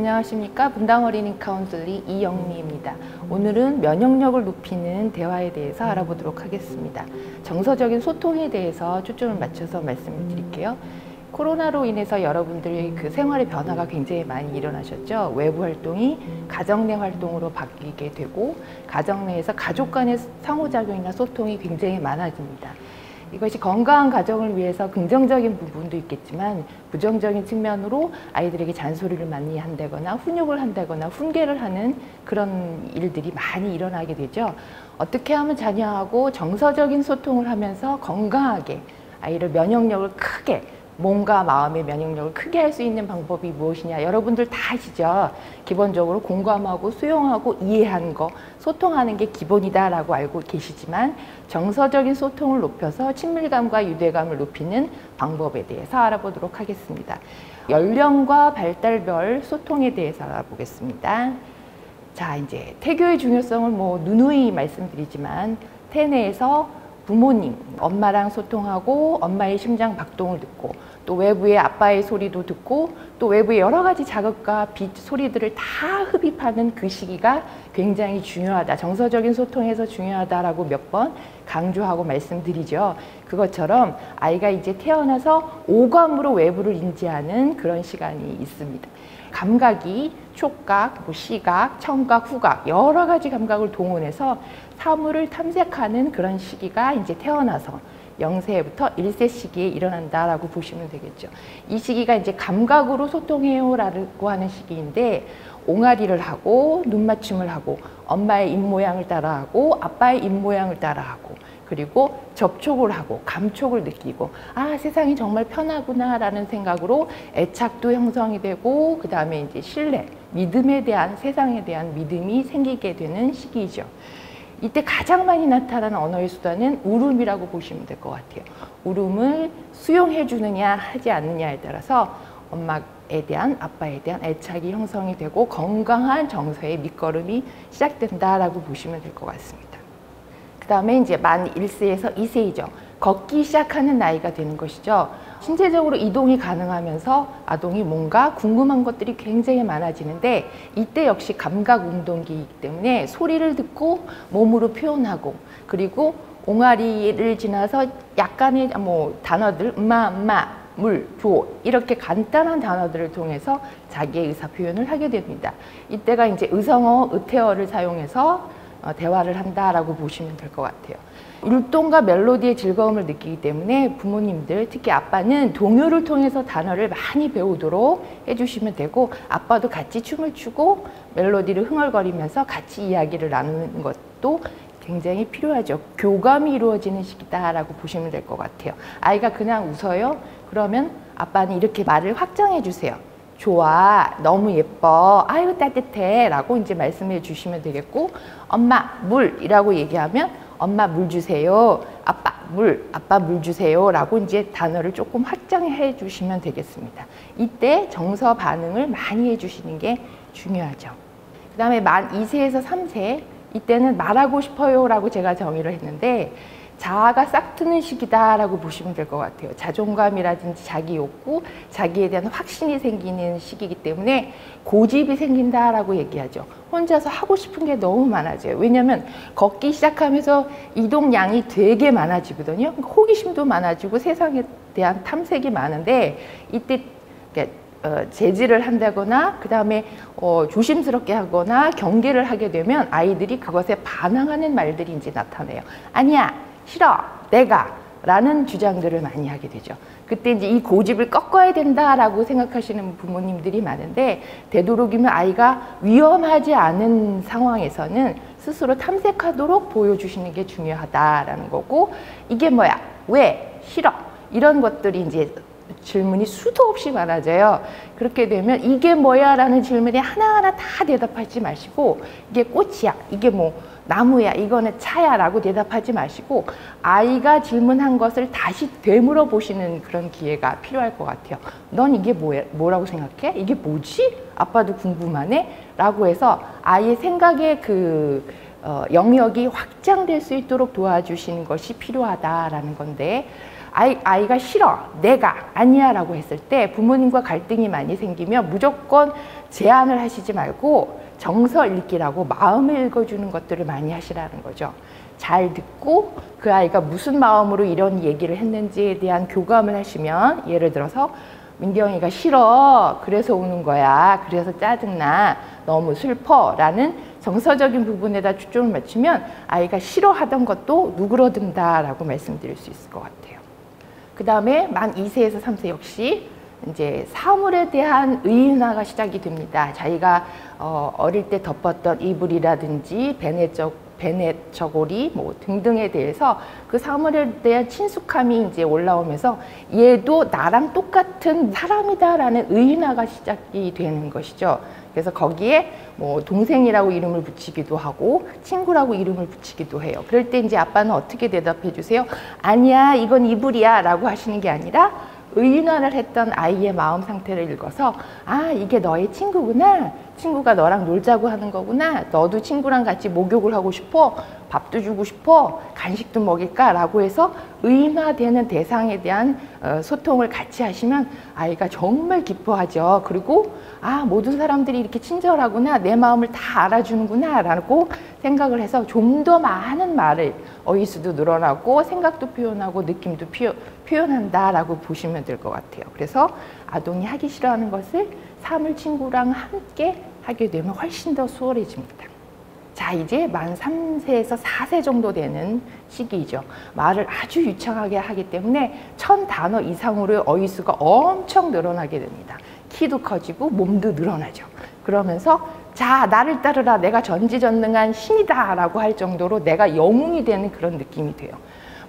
안녕하십니까. 분당 어린이 카운슬링 이영미입니다. 오늘은 면역력을 높이는 대화에 대해서 알아보도록 하겠습니다. 정서적인 소통에 대해서 초점을 맞춰서 말씀을 드릴게요. 코로나로 인해서 여러분들의 그 생활의 변화가 굉장히 많이 일어나셨죠. 외부 활동이 가정 내 활동으로 바뀌게 되고 가정 내에서 가족 간의 상호작용이나 소통이 굉장히 많아집니다. 이것이 건강한 가정을 위해서 긍정적인 부분도 있겠지만 부정적인 측면으로 아이들에게 잔소리를 많이 한다거나 훈육을 한다거나 훈계를 하는 그런 일들이 많이 일어나게 되죠. 어떻게 하면 자녀하고 정서적인 소통을 하면서 건강하게 아이를 면역력을 크게 몸과 마음의 면역력을 크게 할 수 있는 방법이 무엇이냐, 여러분들 다 아시죠. 기본적으로 공감하고 수용하고 이해하는 거, 소통하는 게 기본이다 라고 알고 계시지만 정서적인 소통을 높여서 친밀감과 유대감을 높이는 방법에 대해서 알아보도록 하겠습니다. 연령과 발달별 소통에 대해서 알아보겠습니다. 자, 이제 태교의 중요성을 누누이 말씀드리지만 태내에서 부모님, 엄마랑 소통하고 엄마의 심장 박동을 듣고 또 외부의 아빠의 소리도 듣고 또 외부의 여러 가지 자극과 빛, 소리들을 다 흡입하는 그 시기가 굉장히 중요하다. 정서적인 소통에서 중요하다라고 몇 번 강조하고 말씀드리죠. 그것처럼 아이가 이제 태어나서 오감으로 외부를 인지하는 그런 시간이 있습니다. 감각이 촉각, 시각, 청각, 후각 여러 가지 감각을 동원해서 사물을 탐색하는 그런 시기가 이제 태어나서 0세부터 1세 시기에 일어난다라고 보시면 되겠죠. 이 시기가 이제 감각으로 소통해요라고 하는 시기인데 옹알이를 하고 눈맞춤을 하고 엄마의 입모양을 따라하고 아빠의 입모양을 따라하고 그리고 접촉을 하고 감촉을 느끼고 세상이 정말 편하구나 라는 생각으로 애착도 형성이 되고 그 다음에 이제 신뢰, 믿음에 대한 세상에 대한 믿음이 생기게 되는 시기죠. 이때 가장 많이 나타나는 언어의 수단은 울음이라고 보시면 될 것 같아요. 울음을 수용해 주느냐 하지 않느냐에 따라서 엄마에 대한 아빠에 대한 애착이 형성이 되고 건강한 정서의 밑거름이 시작된다라고 보시면 될 것 같습니다. 그 다음에 이제 만 1세에서 2세이죠. 걷기 시작하는 나이가 되는 것이죠. 신체적으로 이동이 가능하면서 아동이 뭔가 궁금한 것들이 굉장히 많아지는데 이때 역시 감각 운동기이기 때문에 소리를 듣고 몸으로 표현하고 그리고 옹알이를 지나서 약간의 단어들 엄마, 물, 줘 이렇게 간단한 단어들을 통해서 자기의 의사 표현을 하게 됩니다. 이때가 이제 의성어, 의태어를 사용해서 대화를 한다라고 보시면 될 것 같아요. 율동과 멜로디의 즐거움을 느끼기 때문에 부모님들, 특히 아빠는 동요를 통해서 단어를 많이 배우도록 해주시면 되고 아빠도 같이 춤을 추고 멜로디를 흥얼거리면서 같이 이야기를 나누는 것도 굉장히 필요하죠. 교감이 이루어지는 시기다라고 보시면 될 것 같아요. 아이가 그냥 웃어요? 그러면 아빠는 이렇게 말을 확장해 주세요. 좋아, 너무 예뻐, 아유 따뜻해 라고 이제 말씀해 주시면 되겠고 엄마 물이라고 얘기하면 엄마 물 주세요, 아빠 물 주세요 라고 이제 단어를 조금 확장해 주시면 되겠습니다. 이때 정서 반응을 많이 해 주시는 게 중요하죠. 그 다음에 만 2세에서 3세 이때는 말하고 싶어요 라고 제가 정의를 했는데 자아가 싹트는 시기다라고 보시면 될 것 같아요. 자존감이라든지 자기 욕구, 자기에 대한 확신이 생기는 시기이기 때문에 고집이 생긴다라고 얘기하죠. 혼자서 하고 싶은 게 너무 많아져요. 왜냐하면 걷기 시작하면서 이동량이 되게 많아지거든요. 호기심도 많아지고 세상에 대한 탐색이 많은데 이때 제지를 한다거나 그 다음에 조심스럽게 하거나 경계를 하게 되면 아이들이 그것에 반항하는 말들이 이제 나타나요. 아니야, 싫어, 내가 라는 주장들을 많이 하게 되죠. 그때 이제 이 고집을 꺾어야 된다라고 생각하시는 부모님들이 많은데 되도록이면 아이가 위험하지 않은 상황에서는 스스로 탐색하도록 보여주시는 게 중요하다라는 거고 이게 뭐야? 왜? 싫어? 이런 것들이 이제 질문이 수도 없이 많아져요. 그렇게 되면 이게 뭐야? 라는 질문에 하나하나 다 대답하지 마시고 이게 꽃이야, 이게 나무야, 이거는 차야 라고 대답하지 마시고 아이가 질문한 것을 다시 되물어 보시는 그런 기회가 필요할 것 같아요. 넌 이게 뭐라고 생각해? 이게 뭐지? 아빠도 궁금하네? 라고 해서 아이의 생각의 영역이 확장될 수 있도록 도와주시는 것이 필요하다라는 건데 아이가 싫어, 내가 아니야 라고 했을 때 부모님과 갈등이 많이 생기면 무조건 제안을 하시지 말고 정서 읽기라고 마음을 읽어주는 것들을 많이 하시라는 거죠. 잘 듣고 그 아이가 무슨 마음으로 이런 얘기를 했는지에 대한 교감을 하시면, 예를 들어서 민경이가 싫어, 그래서 우는 거야, 그래서 짜증나, 너무 슬퍼 라는 정서적인 부분에다 초점을 맞추면 아이가 싫어하던 것도 누그러든다 라고 말씀드릴 수 있을 것 같아요. 그 다음에 만 2세에서 3세 역시 이제 사물에 대한 의인화가 시작이 됩니다. 자기가 어릴 때 덮었던 이불이라든지 베넷 저고리 뭐 등등에 대해서 그 사물에 대한 친숙함이 이제 올라오면서 얘도 나랑 똑같은 사람이다라는 의인화가 시작이 되는 것이죠. 그래서 거기에 뭐 동생이라고 이름을 붙이기도 하고 친구라고 이름을 붙이기도 해요. 그럴 때 이제 아빠는 어떻게 대답해 주세요? 아니야, 이건 이불이야 라고 하시는 게 아니라 의인화를 했던 아이의 마음 상태를 읽어서, 아, 이게 너의 친구구나, 친구가 너랑 놀자고 하는 거구나, 너도 친구랑 같이 목욕을 하고 싶어, 밥도 주고 싶어, 간식도 먹일까 라고 해서 의인화되는 대상에 대한 소통을 같이 하시면 아이가 정말 기뻐하죠. 그리고 아, 모든 사람들이 이렇게 친절하구나, 내 마음을 다 알아주는구나 라고 생각을 해서 좀 더 많은 말을, 어휘수도 늘어나고 생각도 표현하고 느낌도 표현한다 라고 보시면 될 것 같아요. 그래서 아동이 하기 싫어하는 것을 사물 친구랑 함께 하게 되면 훨씬 더 수월해집니다. 자, 이제 만 3세에서 4세 정도 되는 시기이죠. 말을 아주 유창하게 하기 때문에 1000단어 이상으로의 어휘수가 엄청 늘어나게 됩니다. 키도 커지고 몸도 늘어나죠. 그러면서 자, 나를 따르라, 내가 전지전능한 신이다 라고 할 정도로 내가 영웅이 되는 그런 느낌이 돼요.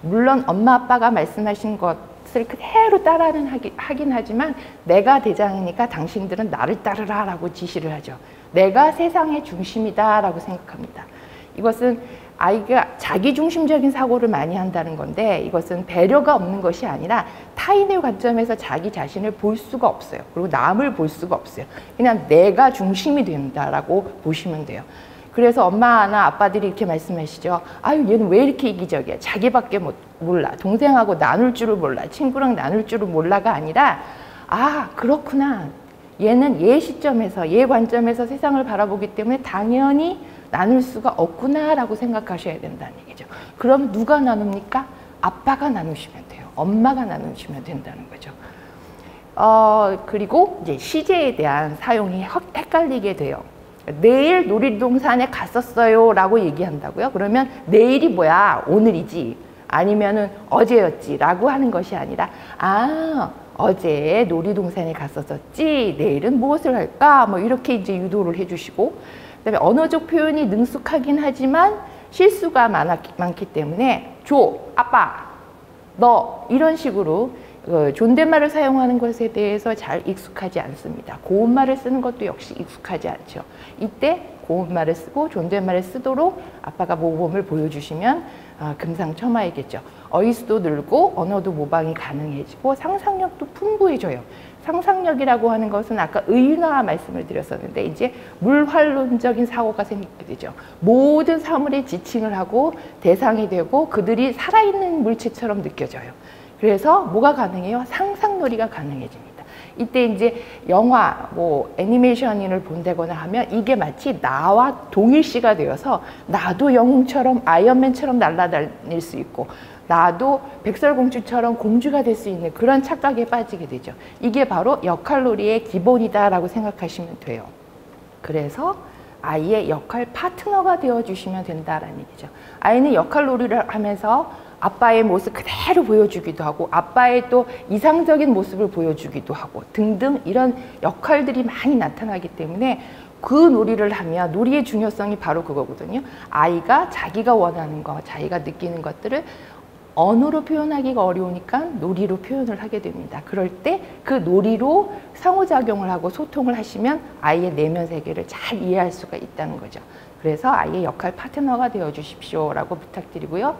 물론 엄마 아빠가 말씀하신 것을 그대로 따라는 하긴 하지만 내가 대장이니까 당신들은 나를 따르라 라고 지시를 하죠. 내가 세상의 중심이다 라고 생각합니다. 이것은 아이가 자기중심적인 사고를 많이 한다는 건데, 이것은 배려가 없는 것이 아니라 타인의 관점에서 자기 자신을 볼 수가 없어요. 그리고 남을 볼 수가 없어요. 그냥 내가 중심이 된다라고 보시면 돼요. 그래서 엄마나 아빠들이 이렇게 말씀하시죠. 아유, 얘는 왜 이렇게 이기적이야? 자기밖에 몰라. 동생하고 나눌 줄을 몰라. 친구랑 나눌 줄을 몰라가 아니라, 아, 그렇구나. 얘는 얘 시점에서, 얘 관점에서 세상을 바라보기 때문에 당연히 나눌 수가 없구나 라고 생각하셔야 된다는 얘기죠. 그럼 누가 나눕니까? 아빠가 나누시면 돼요. 엄마가 나누시면 된다는 거죠. 그리고 이제 시제에 대한 사용이 헷갈리게 돼요. 내일 놀이동산에 갔었어요 라고 얘기한다고요? 그러면 내일이 뭐야? 오늘이지. 아니면은 어제였지 라고 하는 것이 아니라, 아, 어제 놀이동산에 갔었었지, 내일은 무엇을 할까? 뭐 이렇게 이제 유도를 해주시고, 그다음에 언어적 표현이 능숙하긴 하지만 실수가 많기 때문에 조, 아빠, 너 이런 식으로 존댓말을 사용하는 것에 대해서 잘 익숙하지 않습니다. 고운말을 쓰는 것도 역시 익숙하지 않죠. 이때 고운말을 쓰고 존댓말을 쓰도록 아빠가 모범을 보여주시면 금상첨화이겠죠. 어휘수도 늘고 언어도 모방이 가능해지고 상상력도 풍부해져요. 상상력이라고 하는 것은 아까 의인화 말씀을 드렸었는데, 이제 물활론적인 사고가 생기게 되죠. 모든 사물에 지칭을 하고 대상이 되고 그들이 살아있는 물체처럼 느껴져요. 그래서 뭐가 가능해요? 상상놀이가 가능해집니다. 이때 이제 영화, 뭐 애니메이션을 본다거나 하면 이게 마치 나와 동일시가 되어서 나도 영웅처럼 아이언맨처럼 날아다닐 수 있고, 나도 백설공주처럼 공주가 될 수 있는 그런 착각에 빠지게 되죠. 이게 바로 역할놀이의 기본이다라고 생각하시면 돼요. 그래서 아이의 역할 파트너가 되어주시면 된다라는 얘기죠. 아이는 역할놀이를 하면서 아빠의 모습 그대로 보여주기도 하고 아빠의 또 이상적인 모습을 보여주기도 하고 등등 이런 역할들이 많이 나타나기 때문에 그 놀이를 하면, 놀이의 중요성이 바로 그거거든요. 아이가 자기가 원하는 것, 자기가 느끼는 것들을 언어로 표현하기가 어려우니까 놀이로 표현을 하게 됩니다. 그럴 때 그 놀이로 상호작용을 하고 소통을 하시면 아이의 내면 세계를 잘 이해할 수가 있다는 거죠. 그래서 아이의 역할 파트너가 되어 주십시오 라고 부탁드리고요.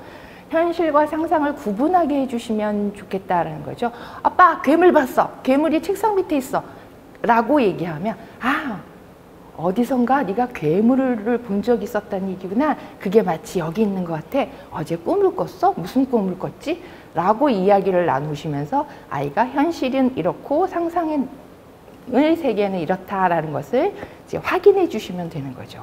현실과 상상을 구분하게 해주시면 좋겠다라는 거죠. 아빠, 괴물 봤어. 괴물이 책상 밑에 있어. 라고 얘기하면, 아, 어디선가 네가 괴물을 본 적이 있었다는 얘기구나. 그게 마치 여기 있는 것 같아. 어제 꿈을 꿨어? 무슨 꿈을 꿨지? 라고 이야기를 나누시면서 아이가 현실은 이렇고 상상의 세계는 이렇다라는 것을 이제 확인해 주시면 되는 거죠.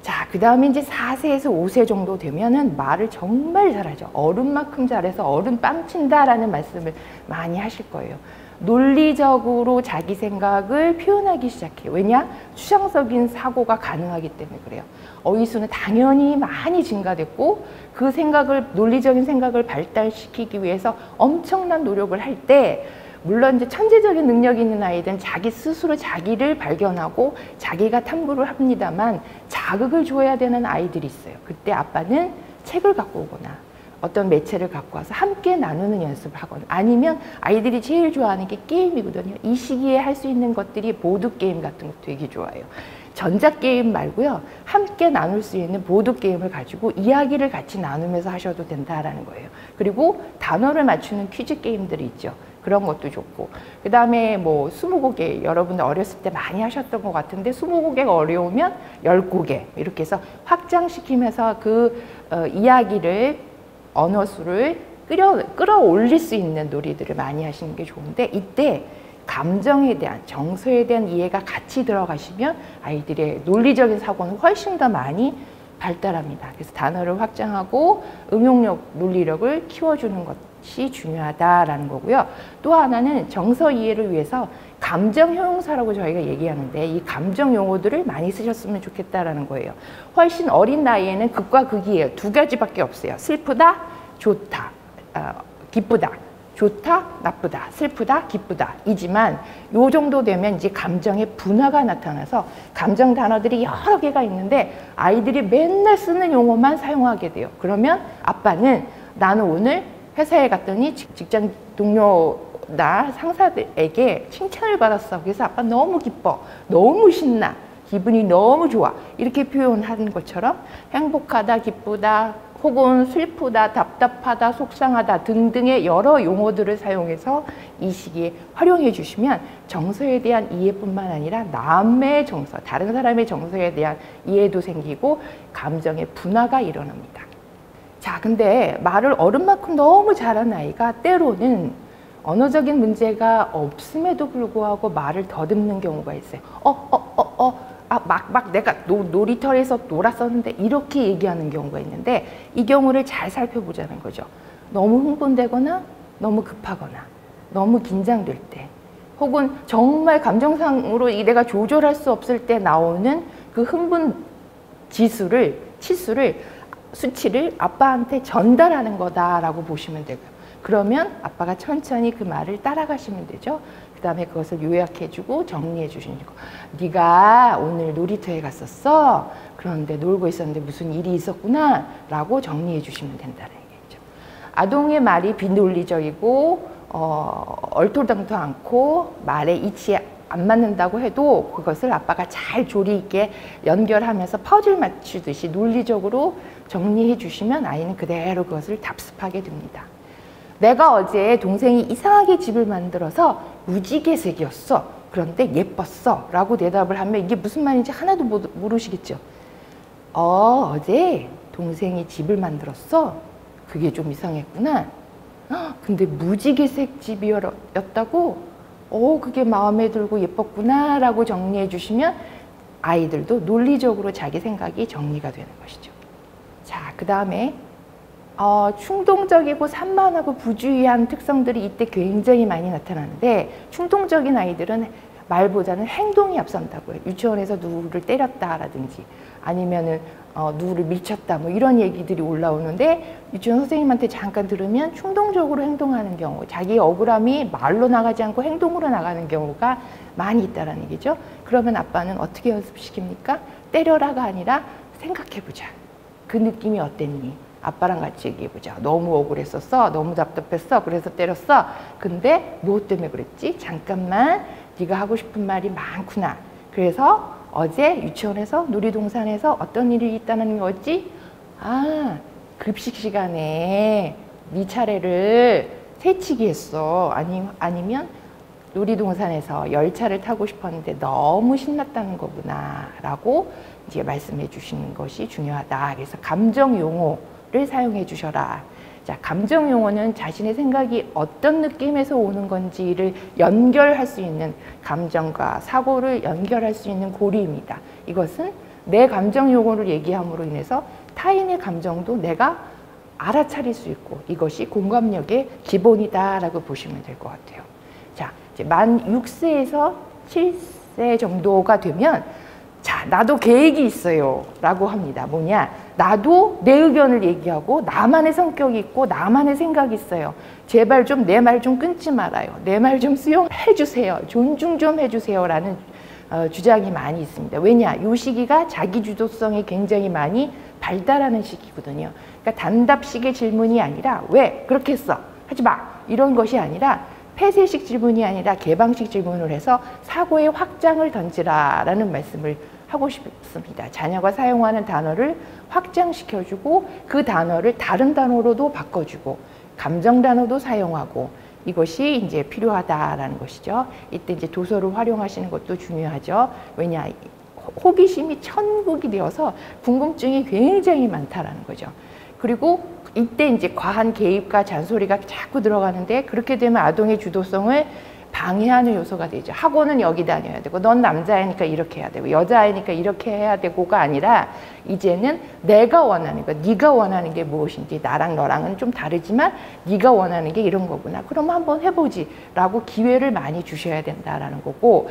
자, 그 다음에 이제 4세에서 5세 정도 되면은 말을 정말 잘하죠. 어른만큼 잘해서 어른 빵친다라는 말씀을 많이 하실 거예요. 논리적으로 자기 생각을 표현하기 시작해요. 왜냐? 추상적인 사고가 가능하기 때문에 그래요. 어휘수는 당연히 많이 증가됐고 그 생각을, 논리적인 생각을 발달시키기 위해서 엄청난 노력을 할 때, 물론 이제 천재적인 능력이 있는 아이들은 자기 스스로 자기를 발견하고 자기가 탐구를 합니다만 자극을 줘야 되는 아이들이 있어요. 그때 아빠는 책을 갖고 오거나 어떤 매체를 갖고 와서 함께 나누는 연습을 하거나, 아니면 아이들이 제일 좋아하는 게 게임이거든요. 이 시기에 할 수 있는 것들이 보드게임 같은 것도 되게 좋아해요. 전자게임 말고요, 함께 나눌 수 있는 보드게임을 가지고 이야기를 같이 나누면서 하셔도 된다라는 거예요. 그리고 단어를 맞추는 퀴즈 게임들이 있죠. 그런 것도 좋고, 그 다음에 뭐 스무고개, 여러분들 어렸을 때 많이 하셨던 것 같은데 스무고개가 어려우면 10고개 이렇게 해서 확장시키면서 그 이야기를, 언어수를 끌어올릴 수 있는 놀이들을 많이 하시는 게 좋은데, 이때 감정에 대한, 정서에 대한 이해가 같이 들어가시면 아이들의 논리적인 사고는 훨씬 더 많이 발달합니다. 그래서 단어를 확장하고 응용력, 논리력을 키워주는 것이 중요하다라는 거고요. 또 하나는 정서 이해를 위해서 감정 형용사라고 저희가 얘기하는데, 이 감정 용어들을 많이 쓰셨으면 좋겠다라는 거예요. 훨씬 어린 나이에는 극과 극이에요. 두 가지밖에 없어요. 슬프다, 좋다, 기쁘다. 좋다, 나쁘다, 슬프다, 기쁘다 이지만 요 정도 되면 이제 감정의 분화가 나타나서 감정 단어들이 여러 개가 있는데 아이들이 맨날 쓰는 용어만 사용하게 돼요. 그러면 아빠는, 나는 오늘 회사에 갔더니 직장 동료나 상사들에게 칭찬을 받았어. 그래서 아빠 너무 기뻐, 너무 신나, 기분이 너무 좋아, 이렇게 표현하는 것처럼 행복하다, 기쁘다, 혹은 슬프다, 답답하다, 속상하다 등등의 여러 용어들을 사용해서 이 시기에 활용해 주시면 정서에 대한 이해뿐만 아니라 남의 정서, 다른 사람의 정서에 대한 이해도 생기고 감정의 분화가 일어납니다. 자, 근데 말을 어른만큼 너무 잘하는 아이가 때로는 언어적인 문제가 없음에도 불구하고 말을 더듬는 경우가 있어요. 막 내가 놀이터에서 놀았었는데 이렇게 얘기하는 경우가 있는데, 이 경우를 잘 살펴보자는 거죠. 너무 흥분되거나 너무 급하거나 너무 긴장될 때, 혹은 정말 감정상으로 내가 조절할 수 없을 때 나오는 그 흥분 수치를 아빠한테 전달하는 거다라고 보시면 되고요. 그러면 아빠가 천천히 그 말을 따라가시면 되죠. 그 다음에 그것을 요약해주고 정리해주시는 거. 네가 오늘 놀이터에 갔었어? 그런데 놀고 있었는데 무슨 일이 있었구나? 라고 정리해주시면 된다는 얘기죠. 아동의 말이 비논리적이고 얼토당토 않고 말의 이치에 안 맞는다고 해도 그것을 아빠가 잘 조리 있게 연결하면서 퍼즐 맞추듯이 논리적으로 정리해 주시면 아이는 그대로 그것을 답습하게 됩니다. 내가 어제 동생이 이상하게 집을 만들어서 무지개색이었어. 그런데 예뻤어. 라고 대답을 하면 이게 무슨 말인지 하나도 모르시겠죠? 어제 동생이 집을 만들었어. 그게 좀 이상했구나. 근데 무지개색 집이었다고? 그게 마음에 들고 예뻤구나. 라고 정리해 주시면 아이들도 논리적으로 자기 생각이 정리가 되는 것이죠. 자, 그 다음에 충동적이고 산만하고 부주의한 특성들이 이때 굉장히 많이 나타나는데, 충동적인 아이들은 말보다는 행동이 앞선다고요. 유치원에서 누구를 때렸다라든지 아니면은 누구를 밀쳤다 뭐 이런 얘기들이 올라오는데, 유치원 선생님한테 잠깐 들으면 충동적으로 행동하는 경우, 자기 억울함이 말로 나가지 않고 행동으로 나가는 경우가 많이 있다라는 얘기죠. 그러면 아빠는 어떻게 연습시킵니까? 때려라가 아니라 생각해보자. 그 느낌이 어땠니? 아빠랑 같이 얘기해보자. 너무 억울했었어? 너무 답답했어? 그래서 때렸어? 근데 무엇 때문에 그랬지? 잠깐만, 네가 하고 싶은 말이 많구나. 그래서 어제 유치원에서 놀이동산에서 어떤 일이 있다는 거지? 급식 시간에 네 차례를 새치기 했어. 아니면 놀이동산에서 열차를 타고 싶었는데 너무 신났다는 거구나 라고 이제 말씀해 주시는 것이 중요하다. 그래서 감정 용어를 사용해 주셔라. 자, 감정 용어는 자신의 생각이 어떤 느낌에서 오는 건지를 연결할 수 있는, 감정과 사고를 연결할 수 있는 고리입니다. 이것은 내 감정 용어를 얘기함으로 인해서 타인의 감정도 내가 알아차릴 수 있고, 이것이 공감력의 기본이다라고 보시면 될 것 같아요. 자, 이제 만 6세에서 7세 정도가 되면, 자, 나도 계획이 있어요 라고 합니다. 뭐냐, 나도 내 의견을 얘기하고 나만의 성격이 있고 나만의 생각이 있어요. 제발 좀 내 말 좀 끊지 말아요. 내 말 좀 수용해 주세요. 존중 좀 해주세요 라는 주장이 많이 있습니다. 왜냐, 이 시기가 자기주도성이 굉장히 많이 발달하는 시기거든요. 그러니까 단답식의 질문이 아니라 왜 그렇게 했어? 하지 마! 이런 것이 아니라 폐쇄식 질문이 아니라 개방식 질문을 해서 사고의 확장을 던지라라는 말씀을 하고 싶습니다. 자녀가 사용하는 단어를 확장시켜주고 그 단어를 다른 단어로도 바꿔주고 감정 단어도 사용하고, 이것이 이제 필요하다라는 것이죠. 이때 이제 도서를 활용하시는 것도 중요하죠. 왜냐, 호기심이 천국이 되어서 궁금증이 굉장히 많다라는 거죠. 그리고 이때 이제 과한 개입과 잔소리가 자꾸 들어가는데, 그렇게 되면 아동의 주도성을 방해하는 요소가 되죠. 학원은 여기 다녀야 되고, 넌 남자애니까 이렇게 해야 되고, 여자애니까 이렇게 해야 되고가 아니라, 이제는 내가 원하는 거, 네가 원하는 게 무엇인지, 나랑 너랑은 좀 다르지만 네가 원하는 게 이런 거구나. 그럼 한번 해보지 라고 기회를 많이 주셔야 된다라는 거고,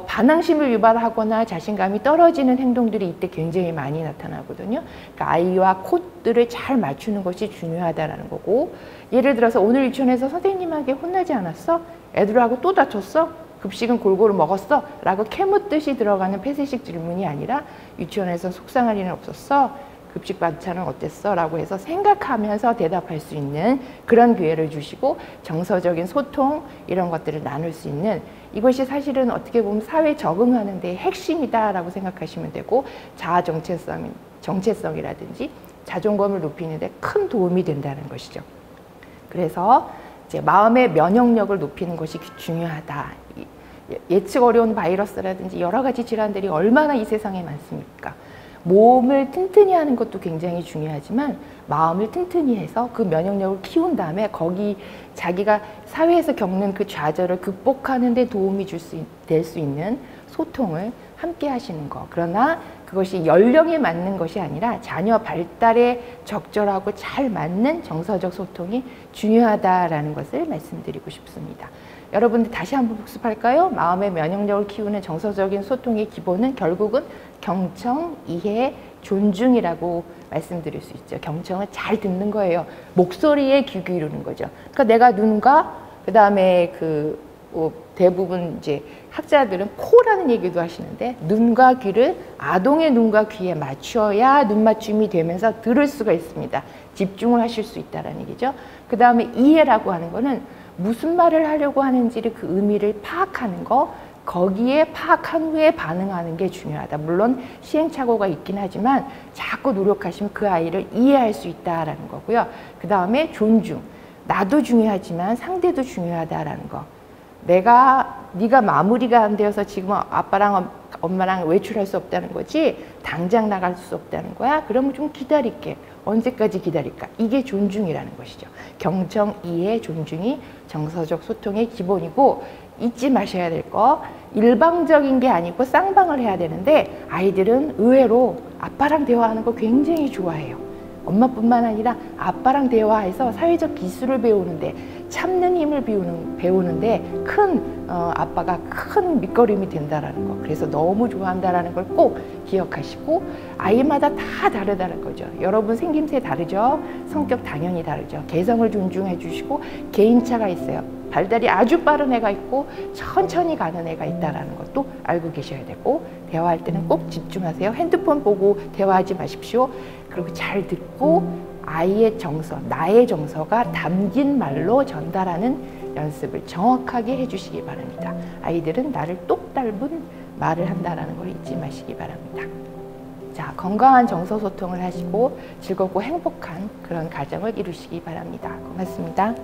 반항심을 유발하거나 자신감이 떨어지는 행동들이 이때 굉장히 많이 나타나거든요. 그러니까 아이와 코드를 잘 맞추는 것이 중요하다라는 거고, 예를 들어서 오늘 유치원에서 선생님에게 혼나지 않았어? 애들하고 또 다퉜어? 급식은 골고루 먹었어? 라고 캐묻듯이 들어가는 폐쇄식 질문이 아니라, 유치원에서 속상할 일은 없었어? 급식 반찬은 어땠어? 라고 해서 생각하면서 대답할 수 있는 그런 기회를 주시고, 정서적인 소통 이런 것들을 나눌 수 있는, 이것이 사실은 어떻게 보면 사회에 적응하는 데 핵심이다라고 생각하시면 되고, 자아 정체성이라든지 자존감을 높이는 데 큰 도움이 된다는 것이죠. 그래서 이제 마음의 면역력을 높이는 것이 중요하다. 예측 어려운 바이러스라든지 여러 가지 질환들이 얼마나 이 세상에 많습니까? 몸을 튼튼히 하는 것도 굉장히 중요하지만, 마음을 튼튼히 해서 그 면역력을 키운 다음에 거기 자기가 사회에서 겪는 그 좌절을 극복하는 데 도움이 될 수 있는 소통을 함께 하시는 거. 그러나 그것이 연령에 맞는 것이 아니라 자녀 발달에 적절하고 잘 맞는 정서적 소통이 중요하다라는 것을 말씀드리고 싶습니다. 여러분들 다시 한번 복습할까요? 마음의 면역력을 키우는 정서적인 소통의 기본은 결국은 경청, 이해, 존중이라고 말씀드릴 수 있죠. 경청은 잘 듣는 거예요. 목소리에 귀 기울이는 거죠. 그러니까 내가 눈과, 그 다음에 대부분 이제 학자들은 코라는 얘기도 하시는데, 눈과 귀를 아동의 눈과 귀에 맞춰야 눈맞춤이 되면서 들을 수가 있습니다. 집중을 하실 수 있다는 얘기죠. 그 다음에 이해라고 하는 거는 무슨 말을 하려고 하는지를 그 의미를 파악하는 거, 거기에 파악한 후에 반응하는 게 중요하다. 물론 시행착오가 있긴 하지만 자꾸 노력하시면 그 아이를 이해할 수 있다라는 거고요. 그 다음에 존중. 나도 중요하지만 상대도 중요하다라는 거. 네가 마무리가 안 되어서 지금 아빠랑 엄마랑 외출할 수 없다는 거지, 당장 나갈 수 없다는 거야? 그러면 좀 기다릴게. 언제까지 기다릴까? 이게 존중이라는 것이죠. 경청, 이해, 존중이 정서적 소통의 기본이고, 잊지 마셔야 될 거, 일방적인 게 아니고 쌍방을 해야 되는데, 아이들은 의외로 아빠랑 대화하는 거 굉장히 좋아해요. 엄마뿐만 아니라 아빠랑 대화해서 사회적 기술을 배우는데, 참는 힘을 배우는데 아빠가 큰 밑거름이 된다라는 거. 그래서 너무 좋아한다라는 걸 꼭 기억하시고, 아이마다 다 다르다는 거죠. 여러분 생김새 다르죠? 성격 당연히 다르죠. 개성을 존중해 주시고, 개인차가 있어요. 발달이 아주 빠른 애가 있고 천천히 가는 애가 있다는 것도 알고 계셔야 되고, 대화할 때는 꼭 집중하세요. 핸드폰 보고 대화하지 마십시오. 그리고 잘 듣고 아이의 정서, 나의 정서가 담긴 말로 전달하는 연습을 정확하게 해주시기 바랍니다. 아이들은 나를 똑 닮은 말을 한다는 걸 잊지 마시기 바랍니다. 자, 건강한 정서 소통을 하시고 즐겁고 행복한 그런 가정을 이루시기 바랍니다. 고맙습니다.